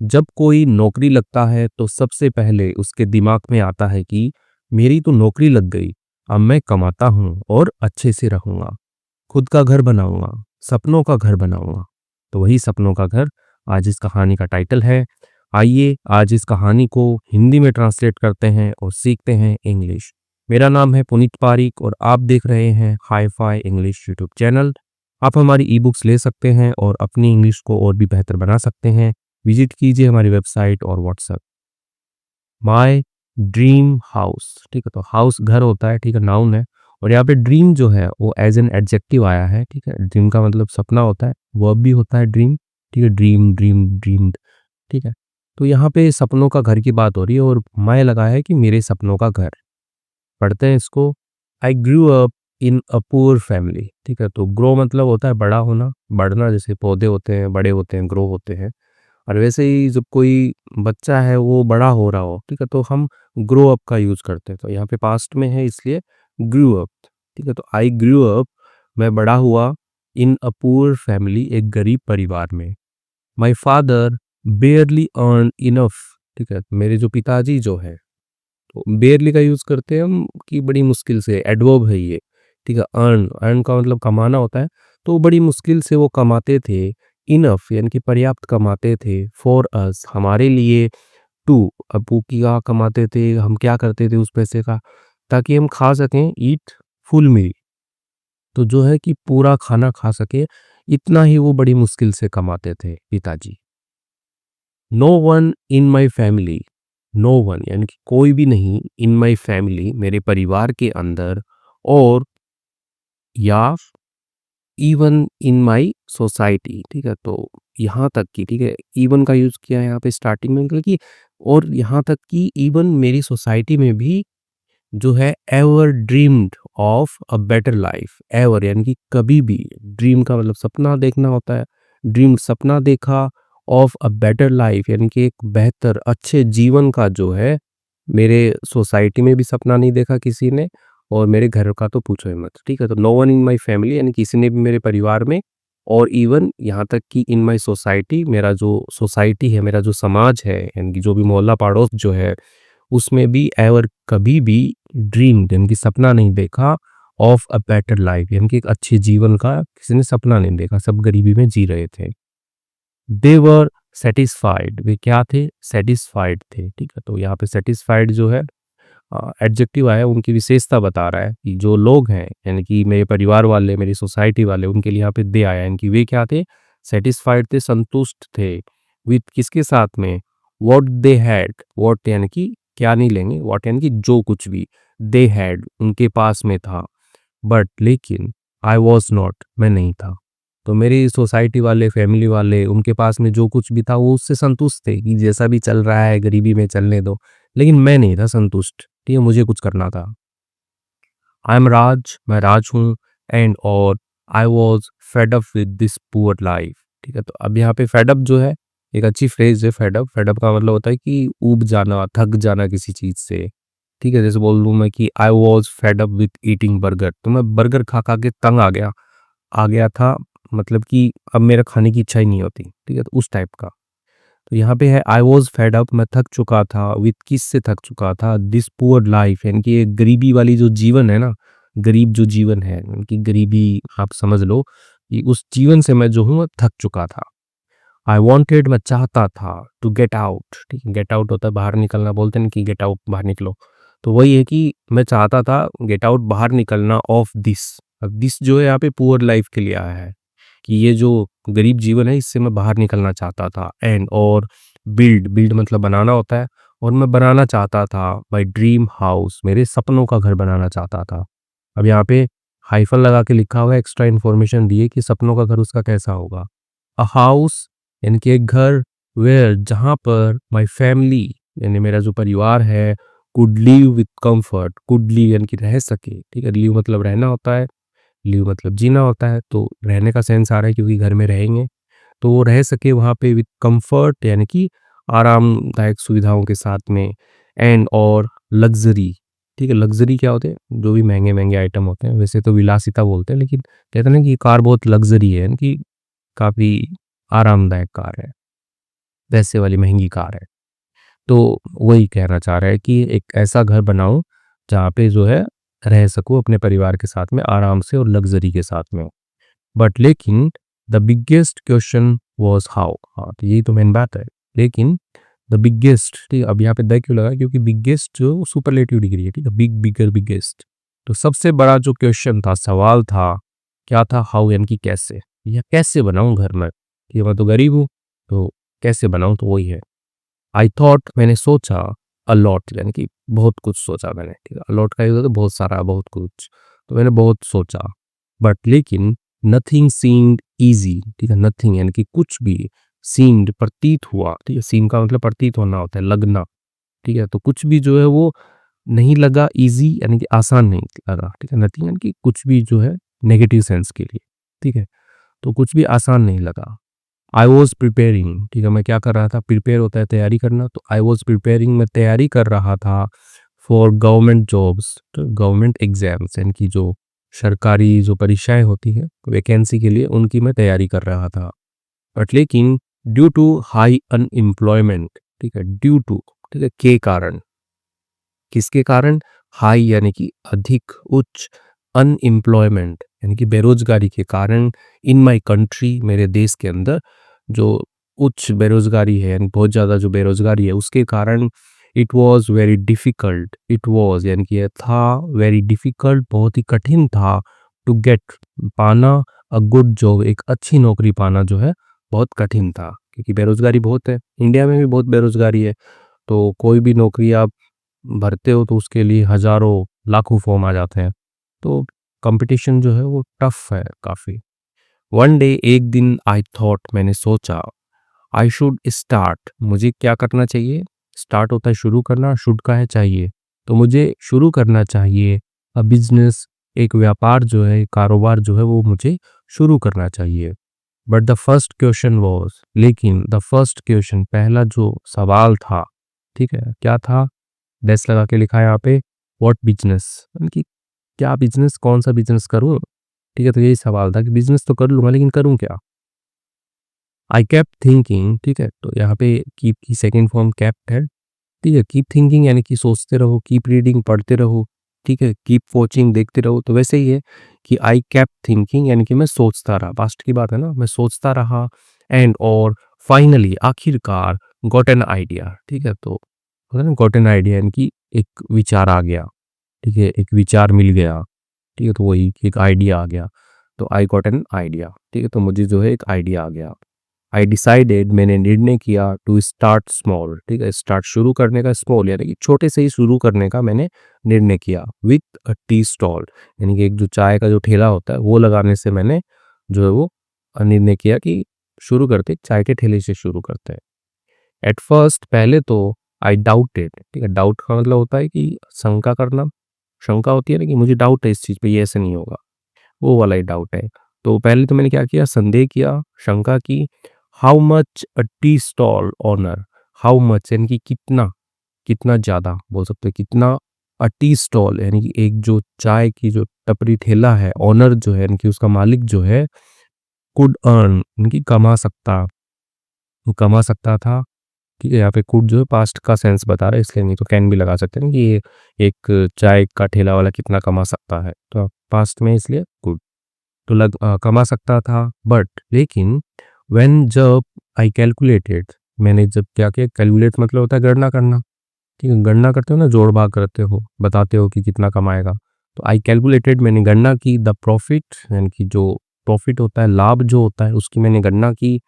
जब कोई नौकरी लगता है तो सबसे पहले उसके दिमाग में आता है कि मेरी तो नौकरी लग गई, अब मैं कमाता हूँ और अच्छे से रहूँगा, खुद का घर बनाऊँगा, सपनों का घर बनाऊँगा। तो वही सपनों का घर आज इस कहानी का टाइटल है। आइए आज इस कहानी को हिंदी में ट्रांसलेट करते हैं और सीखते हैं इंग्लिश। मेरा नाम है पुनीत पारिक और आप देख रहे हैं hi fi English YouTube channel. आप हमारी ई बुक्स ले सकते हैं और अपनी इंग्लिश को और भी बेहतर बना सकते हैं। विजिट कीजिए हमारी वेबसाइट और व्हाट्सएप। माय ड्रीम हाउस, ठीक है। तो हाउस घर होता है, ठीक है, नाउन है। और यहाँ पे ड्रीम जो है वो एज एन एडजेक्टिव आया है, ठीक है। ड्रीम का मतलब सपना होता है, वर्ब भी होता है ड्रीम, ठीक है। ड्रीम ड्रीम ड्रीम्ड, ठीक है। तो यहाँ पे सपनों का घर की बात हो रही है और मैं लगा है कि मेरे सपनों का घर। पढ़ते हैं इसको। I grew up in a poor family, ठीक है। तो ग्रो मतलब होता है बड़ा होना, बढ़ना, जैसे पौधे होते हैं, बड़े होते हैं, ग्रो होते हैं। और वैसे ही जब कोई बच्चा है वो बड़ा हो रहा हो, ठीक है, तो हम ग्रो अप का यूज़ करते हैं। तो यहाँ पे पास्ट में है इसलिए ग्रू अप, ठीक है। तो आई ग्रू अप, मैं बड़ा हुआ, इन अ पुअर फैमिली, एक गरीब परिवार में। माय फादर बेयरली अर्न इनफ, ठीक है। मेरे जो पिताजी जो है, तो बेयरली का यूज़ करते हैं हम कि बड़ी मुश्किल से, एडवर्ब है ये, ठीक है। अर्न, अर्न का मतलब कमाना होता है। तो बड़ी मुश्किल से वो कमाते थे, इनफ यानी कि पर्याप्त कमाते थे, फॉर अस हमारे लिए, टू अब वो क्या कमाते थे, हम क्या करते थे उस पैसे का, ताकि हम खा सकें, ईट फुल मील, तो जो है कि पूरा खाना खा सके, इतना ही वो बड़ी मुश्किल से कमाते थे पिताजी। No one in my family, no one यानी कि कोई भी नहीं, इन माई फैमिली मेरे परिवार के अंदर, और या इवन इन माई सोसाइटी, ठीक है। तो यहाँ तक कि, ठीक है, इवन का यूज़ किया है यहाँ पे स्टार्टिंग में, मतलब कि और यहाँ तक कि इवन मेरी सोसाइटी में भी जो है ever dreamed of a better life. Ever यानी कि कभी भी, ड्रीम का मतलब सपना देखना होता है, ड्रीम सपना देखा, ऑफ अ बेटर लाइफ यानी कि एक बेहतर अच्छे जीवन का जो है, मेरे सोसाइटी में भी सपना नहीं देखा किसी ने, और मेरे घर का तो पूछो ही मत, ठीक है। तो no one in my family यानी किसी ने भी मेरे परिवार में, और इवन यहाँ तक कि इन माय सोसाइटी, मेरा जो सोसाइटी है, मेरा जो समाज है, यानी कि जो भी मोहल्ला पड़ोस जो है, उसमें भी एवर कभी भी ड्रीम्ड यानी कि सपना नहीं देखा, ऑफ अ बेटर लाइफ यानी कि एक अच्छे जीवन का किसी ने सपना नहीं देखा, सब गरीबी में जी रहे थे। दे वर सेटिस्फाइड, वे क्या थे, सेटिस्फाइड थे, ठीक है। तो यहाँ पे सेटिस्फाइड जो है एडजेक्टिव आया, उनकी विशेषता बता रहा है कि जो लोग हैं, यानी कि मेरे परिवार वाले, मेरी सोसाइटी वाले, उनके लिए यहाँ पे दे आया, यानी कि वे क्या थे, सेटिस्फाइड थे, संतुष्ट थे। विथ किसके साथ में, व्हाट दे हैड, व्हाट यानी कि क्या नहीं लेंगे, व्हाट यानी कि जो कुछ भी, दे हैड उनके पास में था, बट लेकिन आई वॉज नॉट मैं नहीं था। तो मेरी सोसाइटी वाले, फैमिली वाले, उनके पास में जो कुछ भी था वो उससे संतुष्ट थे कि जैसा भी चल रहा है गरीबी में चलने दो, लेकिन मैं नहीं था संतुष्ट, ठीक है, मुझे कुछ करना था। आई एम राज, मैं राज हूँ, एंड और I was fed up with this poor life, ठीक है। तो अब यहाँ पे फेड अप जो है एक अच्छी फ्रेज है। फेड अप, फेड अप का मतलब होता है कि ऊब जाना, थक जाना किसी चीज़ से, ठीक है। जैसे बोल दूँ मैं कि I was fed up with eating burger, तो मैं बर्गर खा खा के तंग आ गया था, मतलब कि अब मेरा खाने की इच्छा ही नहीं होती, ठीक है, तो उस टाइप का। तो यहाँ पे है आई वॉज फेड अप, मैं थक चुका था, विथ किस से थक चुका था, दिस पुअर लाइफ यानी कि एक गरीबी वाली जो जीवन है ना, गरीब जो जीवन है, यानी कि गरीबी आप समझ लो कि उस जीवन से मैं जो हूँ मैं थक चुका था। आई वॉन्टेड, मैं चाहता था, टू गेट आउट, ठीक है, गेट आउट होता है बाहर निकलना, बोलते हैं ना कि गेट आउट, बाहर निकलो। तो वही है कि मैं चाहता था गेट आउट, बाहर निकलना, ऑफ दिस। अब दिस जो है यहाँ पे पुअर लाइफ के लिए आया है कि ये जो गरीब जीवन है इससे मैं बाहर निकलना चाहता था। एंड और बिल्ड, बिल्ड मतलब बनाना होता है, और मैं बनाना चाहता था माई ड्रीम हाउस, मेरे सपनों का घर बनाना चाहता था। अब यहाँ पे हाइफन लगा के लिखा हुआ है, एक्स्ट्रा इन्फॉर्मेशन दी है कि सपनों का घर उसका कैसा होगा। अ हाउस यानी कि एक घर, वेयर जहाँ पर माई फैमिली यानी मेरा जो परिवार है, could live with comfort, could live यानी कि रह सके, ठीक है। लिव मतलब रहना होता है, लिव मतलब जीना होता है, तो रहने का सेंस आ रहा है क्योंकि घर में रहेंगे, तो वो रह सके वहाँ पे विथ कंफर्ट यानी कि आरामदायक सुविधाओं के साथ में। एंड और लग्जरी, ठीक है। लग्जरी क्या होते हैं, जो भी महंगे महंगे आइटम होते हैं, वैसे तो विलासिता बोलते हैं, लेकिन कहते हैं ना कि कार बहुत लग्जरी है, यानी कि काफ़ी आरामदायक कार है। वैसे वाली महंगी कार है। तो वही कहना चाह रहा है कि एक ऐसा घर बनाओ जहाँ पे जो है रह सको अपने परिवार के साथ में आराम से और लग्ज़री के साथ में। बट लेकिन the biggest question was how, हाँ, तो यही तो मेन बात है। लेकिन द बिगेस्ट, ठीक है, अब यहाँ पे द क्यों लगा, क्योंकि बिगेस्ट जो सुपरलेटिव डिग्री है, ठीक है, बिग, बिगर, बिगेस्ट। तो सबसे बड़ा जो क्वेश्चन था, सवाल था, क्या था? हाउ यानी कि कैसे, या कैसे बनाऊँ घर में? कि मैं तो गरीब हूँ, तो कैसे बनाऊँ? तो वही है। आई थॉट, मैंने सोचा, अ लॉट यानी कि बहुत कुछ सोचा मैंने, ठीक है। अ लॉट का यूज़ होता है बहुत सारा, बहुत कुछ। तो मैंने बहुत सोचा, बट लेकिन नथिंग सीम्ड ईज़ी, ठीक है, नथिंग यानी कि कुछ भी, सीम्ड प्रतीत हुआ, ठीक है, सीम का मतलब प्रतीत होना होता है, लगना, ठीक है। तो कुछ भी जो है वो नहीं लगा ईज़ी यानी कि आसान नहीं लगा, ठीक है। नथिंग यानी कि कुछ भी जो है नेगेटिव सेंस के लिए, ठीक है। तो कुछ भी आसान नहीं लगा। आई वॉज़ प्रिपेयरिंग, ठीक है, मैं क्या कर रहा था? प्रिपेयर होता है तैयारी करना, तो आई वॉज़ प्रिपेयरिंग, मैं तैयारी कर रहा था फॉर गवर्नमेंट जॉब्स, तो गवर्नमेंट एग्ज़ाम्स यानी कि जो सरकारी जो परीक्षाएँ होती हैं, वैकेंसी के लिए, उनकी मैं तैयारी कर रहा था। बट लेकिन ड्यू टू हाई अनएम्प्लॉयमेंट, ठीक है, ड्यू टू, ठीक है, के कारण, किसके कारण? हाई यानी कि अधिक, उच्च, अनएम्प्लॉयमेंट यानी कि बेरोजगारी के कारण, इन माय कंट्री, मेरे देश के अंदर जो उच्च बेरोजगारी है यानी बहुत ज़्यादा जो बेरोजगारी है उसके कारण, it was very difficult, it was यानी कि यह था, वेरी डिफ़िकल्ट, बहुत ही कठिन था, टू गेट, पाना, अ गुड जॉब, एक अच्छी नौकरी पाना जो है बहुत कठिन था, क्योंकि बेरोजगारी बहुत है। इंडिया में भी बहुत बेरोजगारी है, तो कोई भी नौकरी आप भरते हो तो उसके लिए हज़ारों, लाखों फॉर्म आ जाते हैं। तो कंपटीशन जो है वो टफ है काफ़ी। वन डे, एक दिन, आई थॉट, मैंने सोचा, आई शुड स्टार्ट, मुझे क्या करना चाहिए? स्टार्ट होता है शुरू करना, शुड का है चाहिए। तो मुझे शुरू करना चाहिए अ बिज़नेस, एक व्यापार जो है, कारोबार जो है वो मुझे शुरू करना चाहिए। But the first question was, लेकिन द फर्स्ट क्वेश्चन, पहला जो सवाल था, ठीक है, क्या था? डैश लगा के लिखा है यहाँ पे, व्हाट बिज़नेस, यानी कि क्या बिज़नेस, कौन-सा बिज़नेस करूँ? ठीक है, तो यही सवाल था कि बिज़नेस तो कर लूँगा लेकिन करूँ क्या? आई केप्ट थिंकिंग, ठीक है, तो यहाँ पे कीप की सेकंड फॉर्म केप्ट है, ठीक है। कीप थिंकिंग यानी कि सोचते रहो, कीप रीडिंग पढ़ते रहो, ठीक है, कीप वॉचिंग देखते रहो, तो वैसे ही है कि आई केप्ट थिंकिंग यानी कि मैं सोचता रहा, पास्ट की बात है ना, मैं सोचता रहा, एंड और फाइनली, आखिरकार, गॉट एन आइडिया, ठीक है। तो होता है ना, गॉट एन आइडिया यानी कि एक विचार आ गया, ठीक है, एक विचार मिल गया, ठीक है, तो वही कि एक आइडिया आ गया, तो आई गॉट एन आइडिया, ठीक है, तो मुझे जो है एक आइडिया आ गया। आई डिसाइडेड, मैंने निर्णय किया, टू स्टार्ट स्मॉल, ठीक है, स्टार्ट शुरू करने का, स्मॉल यानी कि छोटे से ही शुरू करने का मैंने निर्णय किया, विथ अ टी स्टॉल यानी कि एक जो चाय का जो ठेला होता है वो लगाने से मैंने जो है वो निर्णय किया कि शुरू करते, चाय के ठेले से शुरू करते हैं। एट फर्स्ट, पहले तो, आई डाउटेड, ठीक है, डाउट का मतलब होता है कि शंका करना, शंका होती है ना कि मुझे डाउट है इस चीज़ पे, ये ऐसे नहीं होगा, वो वाला ही डाउट है। तो पहले तो मैंने क्या किया, संदेह किया, शंका की। How much a tea stall owner, how much यानी कि कितना, कितना ज़्यादा बोल सकते हैं, कितना, अ टी स्टॉल यानी कि एक जो चाय की जो टपरी ठेला है, ओनर जो है यानी कि उसका मालिक जो है, कुड अर्न यानी कि कमा सकता था, ठीक है। यहाँ पे कुड जो है पास्ट का सेंस बता रहा है, इसलिए नहीं तो कैन भी लगा सकते हैं ना कि ये एक चाय का ठेला वाला कितना कमा सकता है, तो पास्ट में इसलिए कुड, तो कमा सकता था। बट लेकिन व्हेन, जब, आई कैलकुलेटेड, मैंने जब क्या किया, कैलकुलेट मतलब होता है गणना करना, ठीक है, गणना करते हो ना, जोड़ भाग करते हो, बताते हो कि कितना कमाएगा, तो आई कैलकुलेटेड, मैंने गणना की, द प्रॉफिट यानी कि जो प्रॉफिट होता है, लाभ जो होता है, उसकी मैंने गणना की।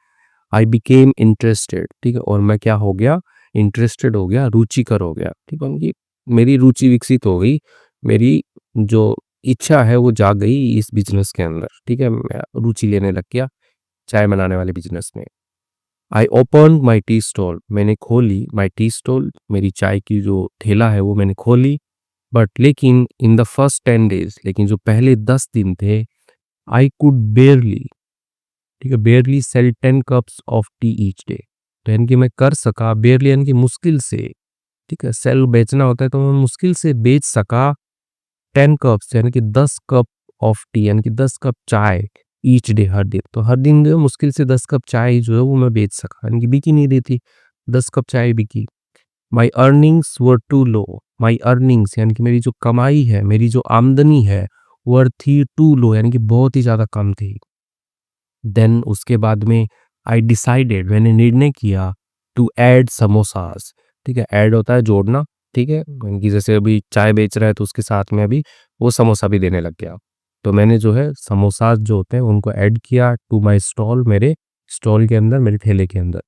आई बिकेम इंटरेस्टेड, ठीक है, और मैं क्या हो गया, इंटरेस्टेड हो गया, रुचिकर हो गया, ठीक है, कि मेरी रुचि विकसित हो गई, मेरी जो इच्छा है वो जाग गई इस बिजनेस के अंदर, ठीक है, मैं रुचि लेने लग गया चाय बनाने वाले बिजनेस में। I open my tea stall, मैंने खोली माई टी स्टॉल, मेरी चाय की जो ठेला है वो मैंने खोली। बट लेकिन इन द फर्स्ट 10 डेज, लेकिन जो पहले 10 दिन थे, आई कुड बेयरली, ठीक है, barely sell 10 cups of tea each day, तो यानी कि मैं कर सका, बेयरली यानी कि मुश्किल से, ठीक है, सेल बेचना होता है, तो मैं मुश्किल से बेच सका 10 कप्स यानी कि 10 कप ऑफ टी यानी कि 10 कप चाय ईच डे, हर दिन। तो हर दिन जो है मुश्किल से 10 कप चाय जो है वो मैं बेच सका, यानी कि बिक ही नहीं रही थी, 10 कप चाय बिकी। My earnings were too low, my earnings यानी कि मेरी जो कमाई है, मेरी जो आमदनी है, वर थी टू लो यानी कि बहुत ही ज़्यादा कम थी। देन उसके बाद में आई डिसाइडेड, मैंने निर्णय किया टू ऐड समोसास, ठीक है, ऐड होता है जोड़ना, ठीक है, यानी कि जैसे अभी चाय बेच रहा है तो उसके साथ में अभी वो समोसा भी देने लग गया। तो मैंने जो है समोसास जो होते हैं उनको ऐड किया टू माई स्टॉल, मेरे स्टॉल के अंदर, मेरे ठेले के अंदर।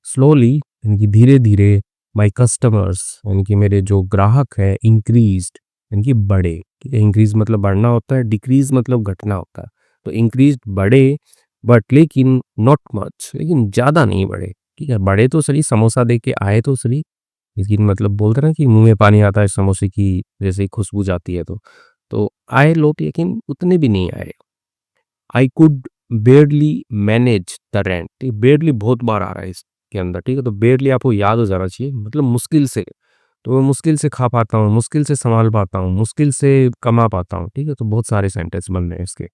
स्लोली यानी कि धीरे धीरे माई कस्टमर्स यानी कि मेरे जो ग्राहक है इंक्रीज्ड यानी कि बढ़े, ठीक है, इंक्रीज मतलब बढ़ना होता है, डिक्रीज मतलब घटना होता है। तो इंक्रीज बढ़े, बट लेकिन नॉट मच, लेकिन ज़्यादा नहीं बढ़े, ठीक है, बढ़े तो सही, समोसा दे के आए तो सही, लेकिन मतलब बोलते हैं ना कि मुंह में पानी आता है समोसे की जैसे ही खुशबू जाती है तो आए लोग, लेकिन उतने भी नहीं आए। I could बेयरली manage the rent, बेयरली बहुत बार आ रहा है इसके अंदर, ठीक है, तो बेयरली आपको याद हो जाना चाहिए, मतलब मुश्किल से। तो मैं मुश्किल से खा पाता हूँ, मुश्किल से संभाल पाता हूँ, मुश्किल से कमा पाता हूँ, ठीक है, तो बहुत सारे सेंटेंस बन रहे हैं इसके।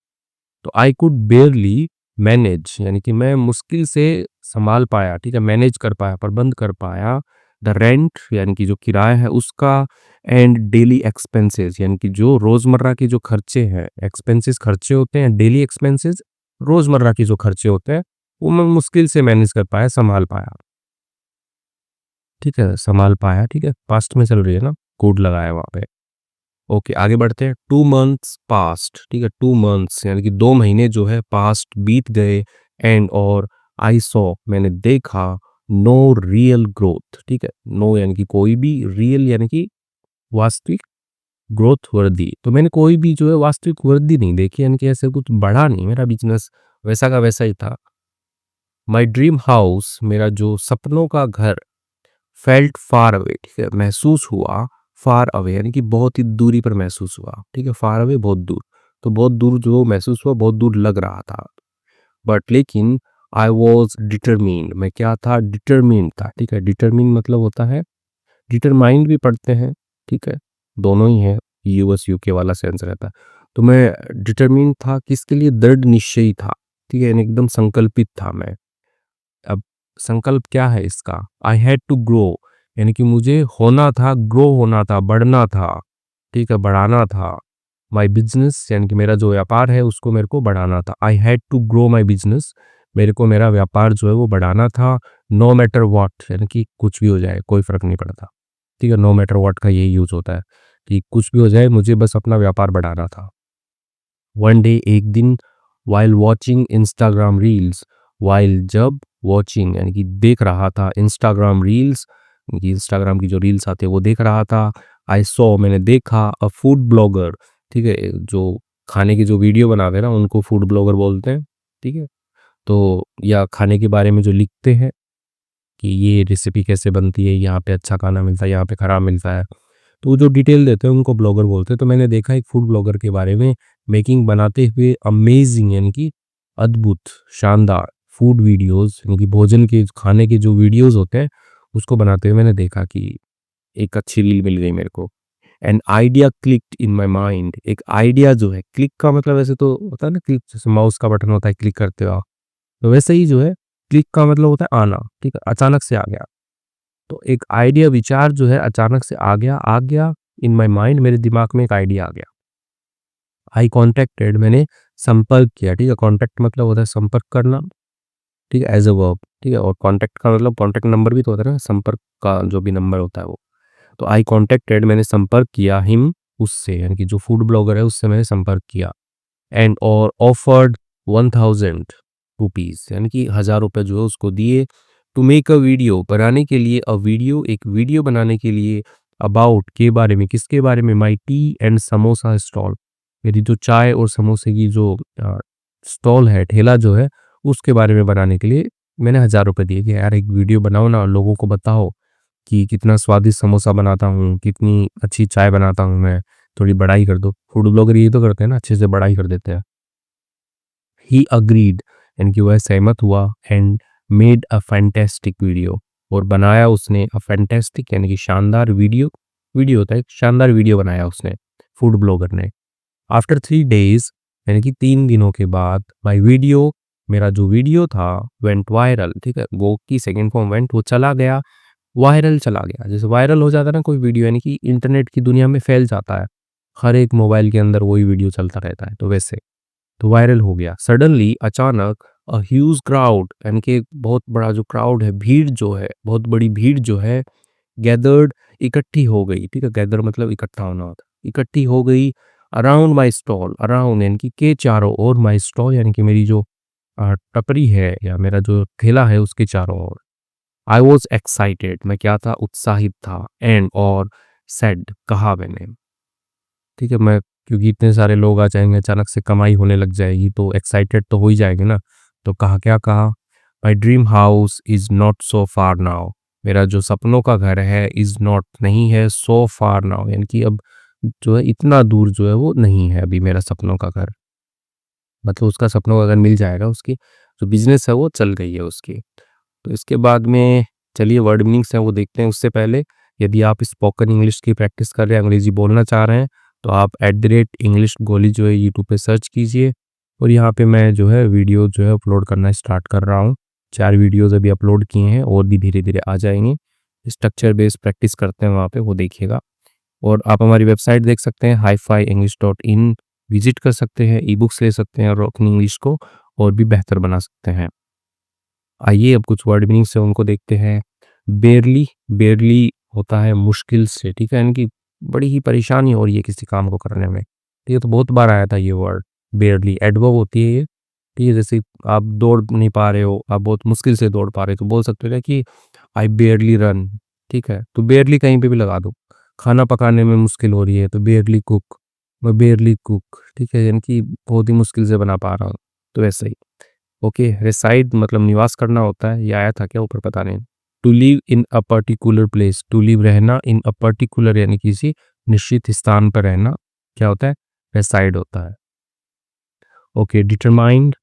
तो आई कुड बेयरली मैनेज यानी कि मैं मुश्किल से संभाल पाया, ठीक है, मैनेज कर पाया, प्रबंध कर पाया, द रेंट यानी कि जो किराया है उसका, एंड डेली एक्सपेंसेस यानी कि जो रोजमर्रा के जो खर्चे हैं, एक्सपेंसेस खर्चे होते हैं, डेली एक्सपेंसेस रोजमर्रा के जो खर्चे होते हैं, वो मैं मुश्किल से मैनेज कर पाया, संभाल पाया, ठीक है, संभाल पाया, ठीक है, पास्ट में चल रही है ना, कोड लगाया वहां पे। ओके, आगे बढ़ते हैं। 2 मंथ्स पास्ट, ठीक है, 2 मंथ्स यानी कि 2 महीने जो है पास्ट बीत गए, एंड और आई सॉ मैंने देखा, नो रियल ग्रोथ, ठीक है, नो यानी कि कोई भी, रियल यानी कि वास्तविक, ग्रोथ वृद्धि, तो मैंने कोई भी जो है वास्तविक वृद्धि नहीं देखी, यानी कि ऐसे कुछ बढ़ा नहीं, मेरा बिजनेस वैसा का वैसा ही था। माई ड्रीम हाउस, मेरा जो सपनों का घर, फेल्ट फार अवे, ठीक है, महसूस हुआ, फार अवे यानी कि बहुत ही दूरी पर महसूस हुआ, ठीक है, फार अवे बहुत दूर, तो बहुत दूर जो महसूस हुआ, बहुत दूर लग रहा था। बट लेकिन आई वॉज डिटरमीन्ड, मैं क्या था, डिटरमीन्ड था, ठीक है, डिटरमीन मतलब होता है, डिटरमाइंड भी पढ़ते हैं, ठीक है, दोनों ही है, यूएस यूके वाला सेंस रहता है। तो मैं डिटरमीन था, किसके लिए, दृढ़ निश्चयी था, ठीक है, यानी एकदम संकल्पित था मैं। अब संकल्प क्या है इसका, आई हैड टू ग्रो यानी कि मुझे होना था, ग्रो होना था, बढ़ना था, ठीक है, बढ़ाना था। माई बिजनेस यानी कि मेरा जो व्यापार है उसको मेरे को बढ़ाना था, I had to grow my business, मेरे को मेरा व्यापार जो है वो बढ़ाना था। नो मैटर वॉट यानी कि कुछ भी हो जाए कोई फर्क नहीं पड़ता, ठीक है, नो मैटर वॉट का यही यूज होता है कि कुछ भी हो जाए मुझे बस अपना व्यापार बढ़ाना था। वन डे एक दिन, while watching Instagram reels, while जब, वॉचिंग यानी कि देख रहा था, इंस्टाग्राम रील्स कि इंस्टाग्राम की जो रील्स आती है वो देख रहा था। आई सॉ मैंने देखा, अ फूड ब्लॉगर, ठीक है, जो खाने की जो वीडियो बनाते हैं ना उनको फूड ब्लॉगर बोलते हैं, ठीक है, तो या खाने के बारे में जो लिखते हैं कि ये रेसिपी कैसे बनती है, यहाँ पे अच्छा खाना मिलता है, यहाँ पे खराब मिलता है, तो वो जो डिटेल देते हैं उनको ब्लॉगर बोलते हैं। तो मैंने देखा एक फूड ब्लॉगर के बारे में मेकिंग बनाते हुए अमेजिंग यानी कि अद्भुत, शानदार फूड वीडियोस यानी कि भोजन के खाने के जो वीडियोस होते हैं उसको बनाते हुए मैंने देखा कि एक अच्छी रील मिल गई मेरे को। An idea clicked in my mind, एक आइडिया जो है, क्लिक का मतलब वैसे तो होता है ना, क्लिक जैसे माउस का बटन होता है क्लिक करते हो आप, तो वैसे ही जो है क्लिक का मतलब होता है आना, ठीक है, अचानक से आ गया। तो एक आइडिया, विचार जो है अचानक से आ गया इन माय माइंड, मेरे दिमाग में एक आइडिया आ गया। आई कॉन्टैक्टेड, मैंने संपर्क किया, ठीक है, कॉन्टैक्ट मतलब होता है संपर्क करना, ठीक है, एज अ वर्ब, ठीक है, और कॉन्टैक्ट का मतलब कॉन्टैक्ट नंबर भी तो होता है ना, संपर्क का जो भी नंबर होता है वो। तो आई कॉन्टैक्टेड, मैंने संपर्क किया, हिम उससे यानी कि जो फूड ब्लॉगर है उससे मैंने संपर्क किया, एंड और ऑफर्ड 1000 रुपीज यानी कि 1000 रुपये जो है उसको दिए, टू मेक अ वीडियो, बनाने के लिए, अ वीडियो, एक वीडियो बनाने के लिए, अबाउट के बारे में, किसके बारे में, माई टी एंड समोसा स्टॉल, मेरी जो चाय और समोसे की जो स्टॉल है, ठेला जो है, उसके बारे में बनाने के लिए मैंने 1000 रुपये दिए कि यार एक वीडियो बनाओ ना, लोगों को बताओ कि कितना स्वादिष्ट समोसा बनाता हूँ, कितनी अच्छी चाय बनाता हूँ मैं, थोड़ी बड़ाई कर दो। फूड ब्लॉगर ये तो करते हैं ना, अच्छे से बड़ाई कर देते हैं। ही अग्रीड यानी कि वह सहमत हुआ, and made a fantastic video, और बनाया उसने, अ फैंटेस्टिक यानी कि शानदार वीडियो, वीडियो होता है, एक शानदार वीडियो बनाया उसने, फूड ब्लॉगर ने। आफ्टर 3 डेज, यानी कि 3 दिनों के बाद माय वीडियो, मेरा जो वीडियो था वेंट वायरल, ठीक है? वो की सेकंड फॉर्म वेंट, वो चला गया, वायरल चला गया। जैसे वायरल हो जाता है ना कोई वीडियो, यानी कि इंटरनेट की दुनिया में फैल जाता है। हर एक मोबाइल के अंदर वही वीडियो चलता रहता है, तो वैसे। तो वायरल हो गया। सडनली अचानक ह्यूज क्राउड, यानी कि बहुत बड़ा जो क्राउड है, भीड़ जो है, बहुत बड़ी भीड़ जो है, गैदर्ड, इकट्ठी हो गई, ठीक है? गैदर मतलब इकट्ठा होना होता है। इकट्ठी हो गई अराउंड माय स्टॉल, अराउंड यानी कि के चारों ओर, माय स्टॉल यानी कि मेरी जो टपरी है या मेरा जो ठेला है उसके चारों ओर। आई वॉज एक्साइटेड, मैं क्या था, उत्साहित था, एंड और सेड, कहा मैंने, ठीक है? मैं, क्योंकि इतने सारे लोग आ जाएंगे, अचानक से कमाई होने लग जाएगी, तो एक्साइटेड तो हो ही जाएंगे ना। तो कहा, क्या कहा, my dream house is not so far now, मेरा जो सपनों का घर है, इज नॉट नहीं है, सो फार नाउ यानी कि अब जो है इतना दूर जो है वो नहीं है अभी मेरा सपनों का घर। मतलब उसका सपनों का घर मिल जाएगा, उसकी जो बिजनेस है वो चल गई है उसकी। तो इसके बाद में चलिए वर्ड मीनिंग्स हैं वो देखते हैं। उससे पहले, यदि आप स्पोकन इंग्लिश की प्रैक्टिस कर रहे हैं, अंग्रेजी बोलना चाह रहे हैं, तो आप @English गोली जो है यूट्यूब पे सर्च कीजिए, और यहाँ पे मैं जो है वीडियो जो है अपलोड करना स्टार्ट कर रहा हूँ। 4 वीडियोज़ अभी अपलोड किए हैं, और भी धीरे-धीरे आ जाएँगे। स्ट्रक्चर बेस्ड प्रैक्टिस करते हैं वहाँ पे, वो देखिएगा। और आप हमारी वेबसाइट देख सकते हैं HiFiEnglish.in, विजिट कर सकते हैं, ई-बुक्स ले सकते हैं, और अपनी इंग्लिश को और भी बेहतर बना सकते हैं। आइए अब कुछ वर्ड मीनिंग्स हैं उनको देखते हैं। बेयरली, बेयरली होता है मुश्किल से, ठीक है? यानी कि बड़ी ही परेशानी हो रही है किसी काम को करने में। ठीक है, तो बहुत बार आया था ये वर्ड बेयरली, एडवर्ब होती है ये। ठीक है, जैसे आप दौड़ नहीं पा रहे हो, आप बहुत मुश्किल से दौड़ पा रहे हो, तो बोल सकते हो ना कि आई बेयरली रन, ठीक है? तो बेयरली कहीं पे भी लगा दो। खाना पकाने में मुश्किल हो रही है, तो बेयरली कुक, मैं बेयरली कुक, ठीक है? यानी कि बहुत ही मुश्किल से बना पा रहा हूँ, तो वैसे ही। ओके, रेसाइड मतलब निवास करना होता है, ये आया था क्या ऊपर, पता नहीं। To live in a particular place, to live रहना, इन अ पर्टिकुलर यानी किसी निश्चित स्थान पर रहना, क्या होता है, रेसाइड होता है। ओके, डिटरमाइंड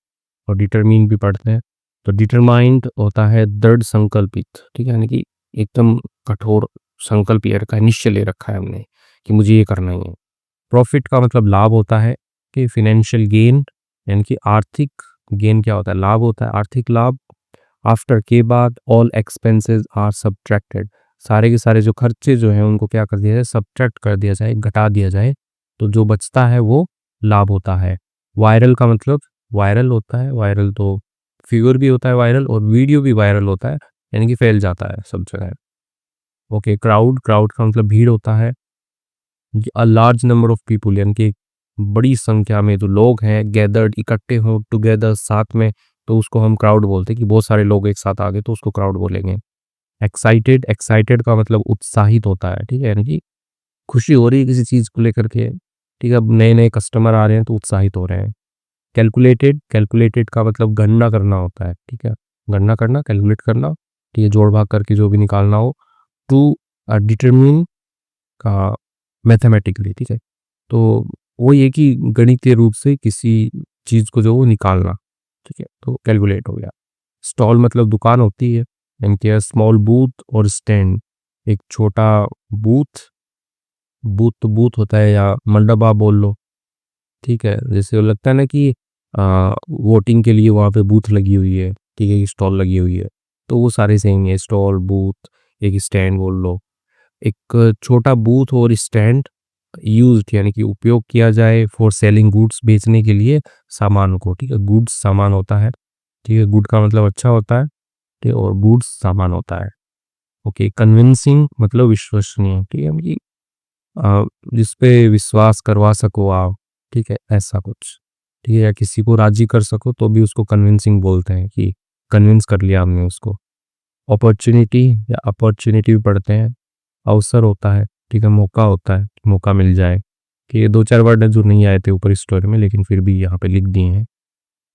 और डिटरमिन भी पढ़ते हैं। तो डिटरमाइंड होता है दृढ़ संकल्पित, ठीक है? यानी कि एकदम कठोर संकल्प ये रखा है, निश्चय ले रखा है हमने कि मुझे ये करना ही है। प्रॉफिट का मतलब लाभ होता है, कि फाइनेंशियल गेन, यानी कि आर्थिक गेन क्या होता है, लाभ होता है, आर्थिक लाभ। आफ्टर के बाद ऑल एक्सपेंसेस आर सब्ट्रैक्टेड, सारे के सारे जो खर्चे जो हैं उनको क्या कर दिया जाए, सब्ट्रैक्ट कर दिया जाए, घटा दिया जाए, तो जो बचता है वो लाभ होता है। वायरल का मतलब वायरल होता है, वायरल तो फिगर भी होता है वायरल, और वीडियो भी वायरल होता है, यानी कि फैल जाता है सब जगह। ओके, क्राउड, क्राउड का मतलब भीड़ होता है। A large number of people यानी कि बड़ी संख्या में जो लोग हैं, गैदर्ड इकट्ठे हों, टुगेदर साथ में, तो उसको हम क्राउड बोलते हैं, कि बहुत सारे लोग एक साथ आ गए तो उसको क्राउड बोलेंगे। एक्साइटेड, एक्साइटेड का मतलब उत्साहित होता है, ठीक है? यानी कि खुशी हो रही है किसी चीज़ को लेकर के, ठीक है? अब नए-नए कस्टमर आ रहे हैं तो उत्साहित हो रहे हैं। कैलकुलेटेड, कैलकुलेटेड का मतलब गणना करना होता है, ठीक है? गणना करना, कैलकुलेट करना, ठीक है? जोड़-भाग करके जो भी निकालना हो। टू डिटरमिन का मैथमेटिकली, ठीक है? तो वो ये कि गणितीय रूप से किसी चीज़ को जो वो निकालना, ठीक है? तो कैलकुलेट हो गया। स्टॉल मतलब दुकान होती है, यानी कि स्मॉल बूथ और स्टैंड, एक छोटा बूथ, बूथ तो बूथ होता है, या मंडप आप बोल लो, ठीक है? जैसे वो लगता है ना कि वोटिंग के लिए वहाँ पे बूथ लगी हुई है, ठीक है? स्टॉल लगी हुई है, तो वो सारे सेम ही है, स्टॉल, बूथ, एक स्टैंड बोल लो। एक छोटा बूथ और स्टैंड यूज्ड यानी कि उपयोग किया जाए फॉर सेलिंग गुड्स, बेचने के लिए सामान को, ठीक है? गुड्स सामान होता है, ठीक है? गुड का मतलब अच्छा होता है, ठीक है? और गुड्स सामान होता है। ओके, कन्विंसिंग मतलब विश्वसनीय, ठीक है? कि जिस पे विश्वास करवा सको आप, ठीक है? ऐसा कुछ, ठीक है? या किसी को राजी कर सको तो भी उसको कन्विंसिंग बोलते हैं, कि कन्विंस कर लिया हमने उसको। अपॉर्चुनिटी या अपॉर्चुनिटी भी पढ़ते हैं, अवसर होता है, ठीक है? मौका होता है, मौका मिल जाए, कि ये 2-4 वर्ड हैं जो नहीं आए थे ऊपर स्टोरी में, लेकिन फिर भी यहाँ पे लिख दिए हैं।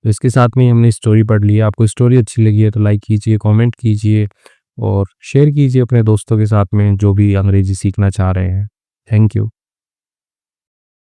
तो इसके साथ में ही हमने स्टोरी पढ़ ली है। आपको स्टोरी अच्छी लगी है तो लाइक कीजिए, कमेंट कीजिए, और शेयर कीजिए अपने दोस्तों के साथ में जो भी अंग्रेजी सीखना चाह रहे हैं। Thank you.